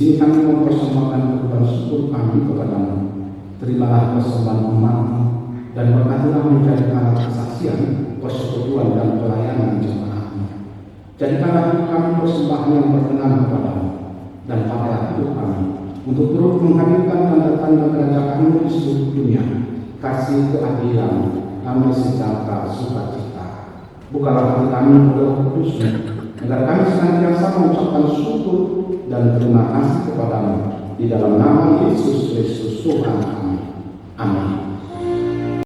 sini kami mempersembahkan korban syukur kami kepadamu. Terimalah persembahan umat dan berkatilah menjadi alat kesaksian, persekutuan dan pelayanan jemaatmu. Jadikanlah hidup kami persembahan yang berkenan kepadamu, dan pakailah hidup kami untuk turut menghadirkan tanda-tanda kerajaan-Mu di seluruh dunia, kasih, keadilan, damai sejahtera, sukacita. Bukalah hati kami oleh Roh Kudus-Mu, agar kami senantiasa mengucapkan syukur dan terima kasih kepadamu di dalam nama Yesus Kristus Tuhan kami. Amin.